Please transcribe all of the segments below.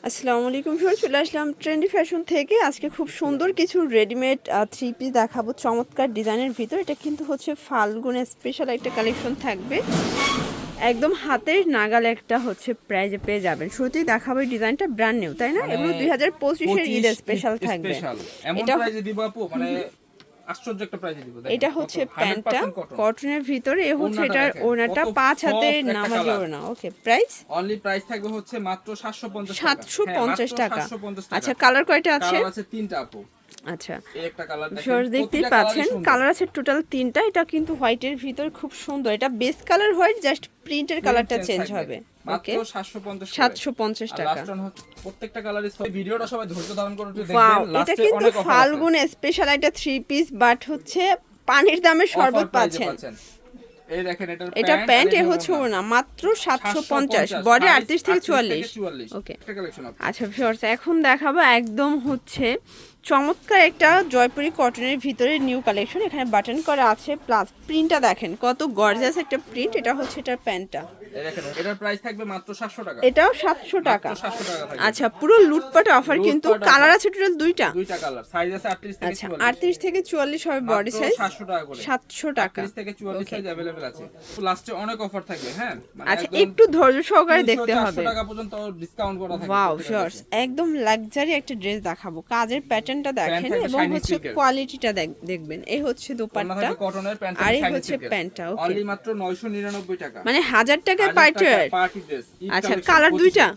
আসসালামু আলাইকুম ভিউয়ার্স, চলে আসলাম ট্রেন্ডি ফ্যাশন থেকে। আজকে খুব সুন্দর কিছু রেডিমেড থ্রি পিস দেখাবো চমৎকার ডিজাইনের ভিতর। এটা কিন্তু হচ্ছে ফাল্গুনের স্পেশাল একটা কালেকশন থাকবে, একদম হাতের নাগাল একটা হচ্ছে প্রাইজে পেয়ে যাবেন। শুরুতেই দেখাবো এই ডিজাইনটা ব্র্যান্ড নিউ, তাই না? এগুলো 2025-এর ঈদের স্পেশাল থাকবে। এমন এটা প্রাইজে দিব আপু, মানে আশ্চর্য একটা প্রাইজে দিব। দেখেন এটা হচ্ছে প্যান্টটা 100% কটনের ভিতরে, এ হচ্ছে ওড়নাটা এটার দেখেন, ওড়নাটা কত 5 হাতের soft একটা নামাজি colour। ওড়না। ওকে, প্রাইস অনলি প্রাইস থাকবে হচ্ছে মাত্র 750 টাকা। 750 টাকা। 750 টাকা। আচ্ছা, কালার কয়টা আছে? কালার আছে 3টা আপু। আচ্ছা, এই একটা কালার দেখেন, শর্টস দেখতেই প্রতিটা পাচ্ছেন, কালারই সুন্দর। কালার আছে টোটাল 3টা। এটা কিন্তু হোয়াইটের ভিতর খুব সুন্দর। এটা বেস কালার হোয়াইট, জাস্ট প্রিন্টের কালারটা চেঞ্জ হবে। মাত্র ওকে, 750 টাকা। লাস্ট অন প্রত্যেকটা কালারই ভিডিওটা সবাই ধৈর্য ধারণ করে একটু ওয়াও, দেখবেন। এটা লাস্টে কিন্তু অনেক অফার আছে। ফাল্গুন স্পেশাল একটা থ্রি পিস, বাট হচ্ছে পানির দামে শরবত Offer price এ পাচ্ছেন। এই দেখেন, এটা প্যান্ট, এ আর হচ্ছে ওড়না। ওড়না, মাত্র 750, বডি 38 থেকে 44। 44 ওকে, একটা কালেকশন আপু। আচ্ছা ভিউয়ার্স, এখন দেখাবো একদম হচ্ছে চমৎকার একটা জয়পুরি কটনের ভিতরে নিউ কালেকশন। এখানে বাটন করা আছে, প্লাস প্রিন্টটা দেখেন কত গর্জিয়াস একটা প্রিন্ট। এটা হচ্ছে এটার প্যান্টটা, এই দেখেন, এটার প্রাইস থাকবে মাত্র 700 টাকা। এটাও 700 টাকা। মাত্র 700 টাকা থাকবে। আচ্ছা, পুরো লুটপাট অফার, কিন্তু লুটপাট কালার offer। আছে টোটাল দুইটা। দুইটা কালার, সাইজ আছে 38 থেকে আচ্ছা, 44। 38 থেকে 44 হবে বডি মাত্র সাইজ। 700 টাকা করে। 700 টাকা। 38 থেকে 44 সাইজ अवेलेबल আছে। তো লাস্টে অনেক অফার থাকবে, হ্যাঁ? আচ্ছা, একদম একটু ধৈর্য সহকারে 300, দেখতে 400 হবে। টাকা পর্যন্ত ডিসকাউন্ট করা থাকবে। ওয়াও প্রত্যেকটা ভিউয়ার্স, ড্রেসে। একদম লাক্সারি একটা ড্রেস দেখাবো। কাজের প্যাটার্নটা দেখেন থাকবে এবং shiny হচ্ছে silk-এর। কোয়ালিটিটা দেখবেন। এই হচ্ছে ওড়না দোপাট্টা, থাকবে কটনের, প্যান্ট আর থাকবে এই শাইনি হচ্ছে সিল্কের। প্যান্টটা। ওকে, অনলি মাত্র 999 টাকা। মানে 1000 টাকায় 1000 পার্টি টাকা ওয়্যার। Party dress. আচ্ছা, কালার দুইটা।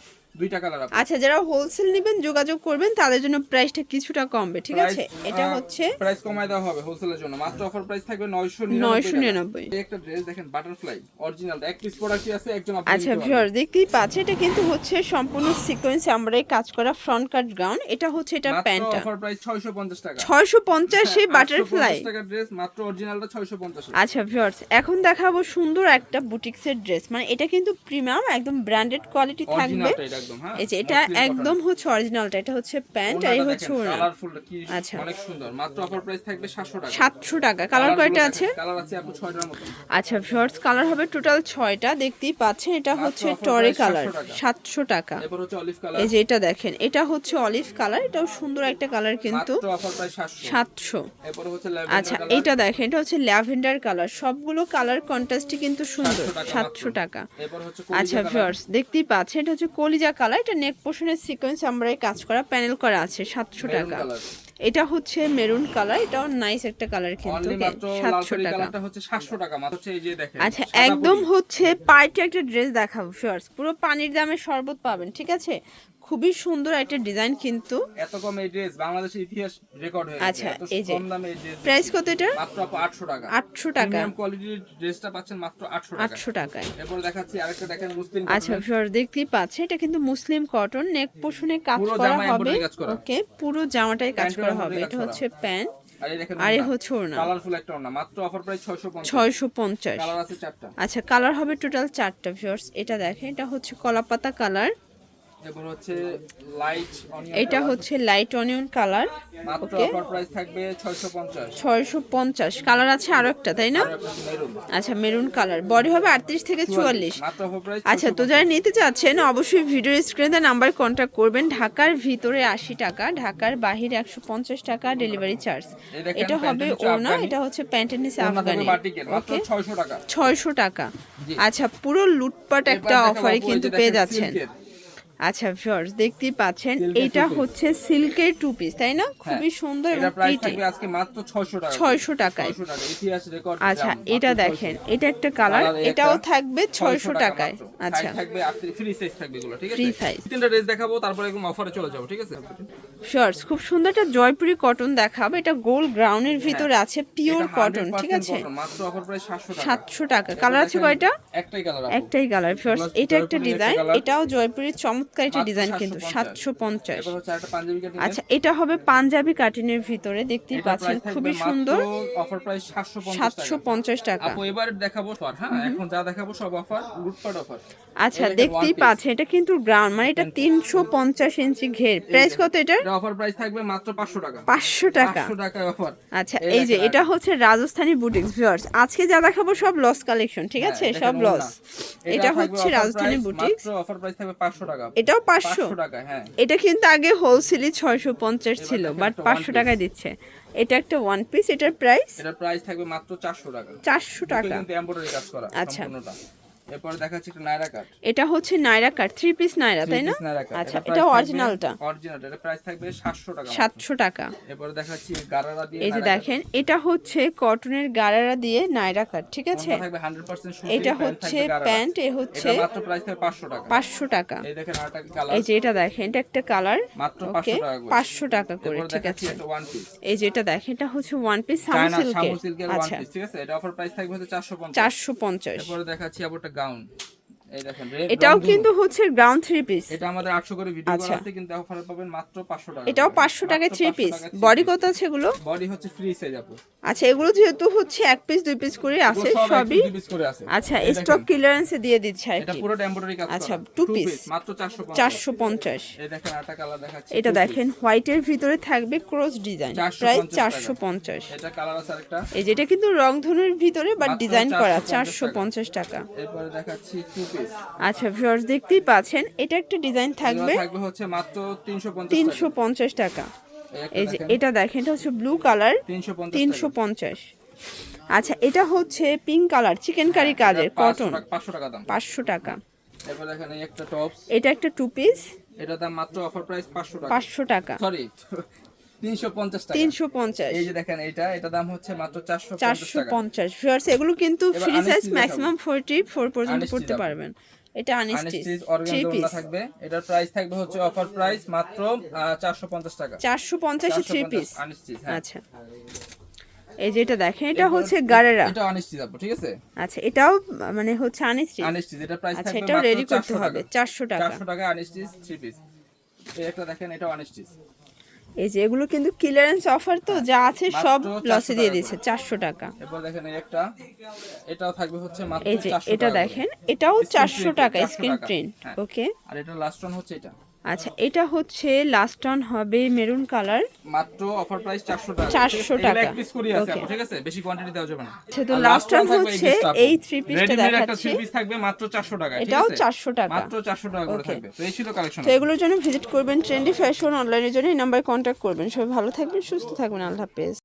দুইটা কালার আছে। আচ্ছা, যারা হোলসেল নেবেন যোগাযোগ করবেন, তাদের জন্য প্রাইসটা কিছুটা কমবে, ঠিক আছে? এটা হচ্ছে প্রাইস কমায় দেওয়া হবে হোলসেলের জন্য। মাত্র অফার প্রাইস থাকবে 999 999। টাকা। এই একটা ড্রেস দেখেন, বাটারফ্লাই অরিজিনাল, এক পিস প্রোডাক্টই আছে, একজন আপনি আচ্ছা নিতে পারবেন। ভিউয়ার্স, দেখতেই পাচ্ছেন, এটা কিন্তু হচ্ছে সম্পূর্ণ সিকোয়েন্স আমরাই কাজ করা, ফ্রন্ট কাট গ্রাউন্ড। এটা হচ্ছে এটা মাত্র প্যান্টটা, অফার প্রাইস 650 টাকা। 650 এই বাটারফ্লাই। 850 টাকা ড্রেস, মাত্র অরিজিনালটা 650 টাকা। আচ্ছা ভিউয়ার্স, এখন দেখাবো সুন্দর একটা বুটিক্সের ড্রেস। মানে এটা কিন্তু প্রিমিয়াম, একদম ব্র্যান্ডেড কোয়ালিটি থাকবে। অরিজিনালটা এটা একদম, হ্যাঁ। এই যে এটা একদম হচ্ছে অরিজিনালটা। এটা হচ্ছে প্যান্ট, আর এই হচ্ছে ওড়না। কালারফুল কি আচ্ছা, অনেক সুন্দর। মাত্র অফার প্রাইস থাকবে 700 টাকা। 700 টাকা। কালার কয়টা আছে? কালার আছে আপু 6টার মতো। আচ্ছা ভিউয়ার্স, কালার হবে টোটাল 6টা, দেখতেই পাচ্ছেন। এটা হচ্ছে offer টরে price কালার, 700 টাকা। 700 টাকা। এরপর হচ্ছে অলিভ কালার। এই যে এটা দেখেন, এটা হচ্ছে অলিভ কালার, এটাও সুন্দর একটা কালার কিন্তু। মাত্র অফার প্রাইস 700। 700। এরপর হচ্ছে আচ্ছা, ল্যাভেন্ডার কালার। এটা দেখেন, এটা হচ্ছে ল্যাভেন্ডার কালার। সবগুলো কালার কন্ট্রাস্টই কিন্তু সুন্দর। 700 টাকা। এরপর হচ্ছে আচ্ছা কলিজা কালার। ভিউয়ার্স, দেখতেই পাচ্ছেন, এটা হচ্ছে কলিজা কালার। এটা নেক পোর্শনের সিকোয়েন্স আমরাই কাজ করা, প্যানেল করা আছে। 700 মেরুন টাকা। কালার। এটা হচ্ছে মেরুন কালার, এটাও নাইস একটা কালার কিন্তু। অনলি মাত্র লাল 700 কালি টাকা। কালারটা হচ্ছে 700 টাকা। মাত্র হচ্ছে এই যে দেখেন। আচ্ছা, সাদা একদম পরি। হচ্ছে পার্টি একটা ড্রেস দেখাবো ভিউয়ার্স, পুরো পানির দামে শরবত পাবেন, ঠিক আছে? খুবই সুন্দর একটা ডিজাইন কিন্তু। এত কম এই ড্রেস বাংলাদেশের ইতিহাস রেকর্ড হয়ে গেছে। আচ্ছা, এত এই যে কম দামে এই ড্রেস। প্রাইস কত এটা? মাত্র আপু 800 টাকা। 800 টাকা। প্রিমিয়াম কোয়ালিটির ড্রেসটা পাচ্ছেন মাত্র 800 টাকা। 800 টাকায়। এরপর দেখাচ্ছি আরেকটা, দেখেন মুসলিম আচ্ছা কটনের। ভিউয়ার্স, দেখতেই পাচ্ছেন, এটা কিন্তু মুসলিম কটন, নেক পোর্শনে কাজ পুরো করা জামায় হবে। embroidery কাজ করা। ওকে, পুরো জামাটাই কাজ প্যান্টের করা embroidery হবে। কাজ এটা করা। হচ্ছে প্যান্ট, আর এই দেখেন আর এই ওড়না। হচ্ছে ওড়না। কালারফুল একটা ওড়না। মাত্র অফার প্রাইস 650। 650। কালার আছে 4টা। আচ্ছা, কালার হবে টোটাল 4টা ভিউয়ার্স। এটা দেখেন, এটা হচ্ছে কলাপাতা কালার, এরপর হচ্ছে লাইট অনিয়ন। এটা হচ্ছে লাইট অনিয়ন কালার। মাত্র ওকে, অফার প্রাইস থাকবে 650। 650। কালার আছে আরো একটা, তাই না? আর একটা মেরুন। আচ্ছা, মেরুন কালার, বডি হবে 38 থেকে 44। মাত্র অফার প্রাইস। আচ্ছা, তো যারা নিতে চাচ্ছেন অবশ্যই ভিডিওর স্ক্রিনে নাম্বার কন্ট্যাক্ট করবেন। ঢাকার ভিতরে 80 টাকা, ঢাকার বাহিরে 150 টাকা ডেলিভারি চার্জ। এই দেখেন, এটা হবে প্যান্টের নিচে ওড়না, আফগানি। এটা হচ্ছে প্যান্টের নিচে ওড়না থাকবে আফগানি। বাটিকের। মাত্র ওকে, 600 টাকা। 600 টাকা। জি। আচ্ছা, পুরো লুটপাট এরপর একটা দেখাবো অফারে আপু, কিন্তু এই যে পেয়ে দেখেন যাচ্ছেন। সিল্কের। আচ্ছা ভিউয়ার্স, দেখতেই পাচ্ছেন, সিল্কের এটা two piece। হচ্ছে সিল্কের টু পিস, তাই না? খুবই সুন্দর এবং এটা প্রাইস প্রিটি। থাকবে আজকে মাত্র 600 টাকা। 600 টাকায়। 600 টাকা ইতিহাস রেকর্ড। আচ্ছা, এটা দেখেন, এটা একটা কালার, এটাও থাকবে 600 টাকায়। আচ্ছা, সাইজ থাকবে ফ্রি সাইজ থাকবে এগুলো, ঠিক আছে? Free size. তিনটা ড্রেস দেখাবো, তারপরে একদম অফারে চলে যাবো, ঠিক আছে? শর্টস খুব সুন্দর একটা জয়পুরি কটন দেখাবো। এটা গোল্ড গ্রাউন্ডের ভিতরে আছে, পিওর এটা কটন, 100% ঠিক আছে? cotton, মাত্র অফার প্রাইস 700 টাকা। 700 টাকা। কালার আছে কয়টা? একটাই কালার। একটাই কালার। শর্টস এটা একটা জয়পুরি ডিজাইন, একটা colour। এটাও জয়পুরের চমৎকার একটা মাত্র ডিজাইন কিন্তু। 750। 750। এবার হচ্ছে একটা পাঞ্জাবি কাটিং। আচ্ছা, এটা হবে পাঞ্জাবি কাটিনের ভিতরে, দেখতেই পাচ্ছেন, খুবই সুন্দর। অফার প্রাইস 750 টাকা। 750 টাকা। আপু এবার দেখাবো অফার, হ্যাঁ? এখন যা দেখাবো সব অফার, লুটপাট অফার। আচ্ছা, দেখতেই পাচ্ছেন, এটা কিন্তু গ্রাউন্ড, মানে এটা 350 ইঞ্চি ঘের। প্রাইস কত এটার? এটা অফার প্রাইস থাকবে মাত্র 500 টাকা। 500 টাকা। 500 টাকা অফার। আচ্ছা, এই যে এটা হচ্ছে রাজস্থানী বুটিক্স ভিউয়ার্স। আজকে যা দেখাবো সব লস কালেকশন, ঠিক আছে? সব লস। এটা হচ্ছে রাজস্থানী বুটিক্স। মাত্র অফার প্রাইস থাকবে 500 টাকা। এটাও 500 500 টাকা। হ্যাঁ, এটা কিন্তু আগে হোলসেলই 650 ছিল, দেখেন বাট একটা 500 one টাকায় দিচ্ছে। এটা একটা ওয়ান পিস, এটার প্রাইস এটার প্রাইস থাকবে মাত্র 400 টাকা। 400 টাকা। কিন্তু এমব্রয়ডারি কাজ করা আচ্ছা। সম্পূর্ণটা। এরপর দেখাচ্ছি একটা নায়রা কাট। এটা হচ্ছে নায়রা কাট, 3 পিস নায়রা, তাই না? আচ্ছা, এটা অরিজিনালটা। অরিজিনাল, এটা প্রাইস থাকবে 700 টাকা। 700 টাকা। এরপর দেখাচ্ছি গারারা দিয়ে। এই যে দেখেন, এটা হচ্ছে কটনের গারারা দিয়ে নায়রা কাট, ঠিক আছে? থাকবে 100% সুতি। এটা হচ্ছে প্যান্ট, এ হচ্ছে এটা মাত্র প্রাইস থাকবে 500 টাকা। 500 টাকা। এই দেখেন আরেকটা কালার। এই যে এটা দেখেন, এটা একটা কালার, মাত্র ওকে 500 টাকা করে। 500 টাকা করে, এরপর ঠিক দেখাচ্ছি আছে? একটা ওয়ান পিস। এই যে এটা দেখেন, এটা হচ্ছে ওয়ান পিস চায়না সামু সামু সিল্কের। সিল্কের ওয়ান আচ্ছা, পিস, ঠিক আছে? এটা অফার প্রাইস থাকবে হচ্ছে 450। 450। এরপরে দেখাচ্ছি আবার একটা গাউন। এই দেখেন এটাও কিন্তু হচ্ছে গ্রাউন্ড 3 পিস। এটা আমাদের 800 করে ভিডিও করা আচ্ছা। আছে, কিন্তু অফারে পাবেন মাত্র 500 টাকা। এটাও 500 টাকায় 3 পিস। বডি কত আছে এগুলো? বডি হচ্ছে ফ্রি সাইজ আপু। আচ্ছা, এগুলো যেহেতু হচ্ছে 1 পিস 2 পিস করে আছে সবই। পিস করে আছে। আচ্ছা, স্টক ক্লিয়ারেন্সে দিয়ে দিচ্ছে আর এটা কি। পুরো এমব্রয়ডারি কাজ করা। আচ্ছা, 2 পিস মাত্র 450। 450। এই দেখেন আরেকটা কালার দেখাচ্ছি। এটা দেখেন, হোয়াইটের ভিতরে থাকবে ক্রস ডিজাইন, প্রাইস 450। এটা কালার আছে আরেকটা। এই যেটা কিন্তু রংধনুর ভিতরে বাট মাত্র ডিজাইন করা, 450 450 টাকা। এরপরে দেখাচ্ছি টু পিস। আচ্ছা ভিউয়ার্স, দেখতেই পাচ্ছেন, এটা একটা ডিজাইন থাকবে, থাকবে হচ্ছে মাত্র 350 টাকা। 350 টাকা। এই যে দেখেন, এটা দেখেন, এটা হচ্ছে ব্লু কালার, 350 350। আচ্ছা, এটা হচ্ছে পিঙ্ক কালার, চিকেন কারি কাজের, কটন, 500 টাকা দাম। 500 টাকা। এরপর দেখেন এই একটা টপস। এটা একটা 2 পিস, এটা দাম মাত্র অফার প্রাইস 500 টাকা। 500 টাকা। সরি 350 টাকা। 350। এই যে দেখেন এটা দাম হচ্ছে মাত্র 450 টাকা। 450। ভিউয়ার্স, এগুলো কিন্তু এবার ফ্রি সাইজ, আনস্টিচ ম্যাক্সিমাম 44 পর্যন্ত আনস্টিচ পড়তে দেখাবো। পারবেন। এটা আনস্টিচ আনস্টিচ 3 অর্গানজা পিস, থাকবে। এটার প্রাইস থাকবে হচ্ছে অফার প্রাইস মাত্র 450 টাকা। 450 এ 3 পিস। আনস্টিচ, হ্যাঁ। আচ্ছা, এই যে এটা দেখেন, এটা হচ্ছে গারেরা। এটা আনস্টিচ আপু, ঠিক আছে? আচ্ছা, এটাও মানে হচ্ছে আনস্টিচ। আনস্টিচ, এটা প্রাইস আচ্ছা, থাকবে এটাও মাত্র রেডি করতে 400 হবে, টাকা। 400 টাকা। 400 টাকা আনস্টিচ 3 পিস। এই একটা দেখেন, এটাও আনস্টিচ। এই যে এগুলো কিন্তু ক্লিয়ারেন্স অফার, তো যা আছে সব মাত্র লসে 400 দিয়ে টাকা দিচ্ছে, 400 টাকা। এরপর দেখেন এই একটা, এটাও থাকবে হচ্ছে মাত্র এই যে 400 এটা টাকা। দেখেন, এটাও 400 টাকা, 400 স্ক্রিন টাকা। প্রিন্ট, হ্যাঁ। ওকে। আর এটা লাস্ট ওয়ান হচ্ছে এটা। আচ্ছা, এটা হচ্ছে লাস্ট অন হবে মেরুন কালার, মাত্র অফার প্রাইস 400 টাকা। 400 এগুলো টাকা। এক পিস করে আছে আপু, Okay. ঠিক আছে? বেশি কোয়ান্টিটি দেওয়া যাবে না। আচ্ছা, তো আর লাস্ট one অন থাকবে হচ্ছে এই পিসটা আপু। এই 3 পিসটা রেডিমেড একটা দেখাচ্ছি, 3 পিস থাকবে মাত্র 400 টাকা, ঠিক এটাও আছে? 400 টাকা। মাত্র 400 টাকা করে Okay. থাকবে। তো এই ছিল কালেকশন। তো এগুলোর জন্য ভিজিট করবেন ট্রেন্ডি ফ্যাশন অনলাইনের জন্য, এই নাম্বারে কন্ট্যাক্ট করবেন। সবাই ভালো থাকবেন, সুস্থ থাকবেন, আল্লাহ হাফেজ।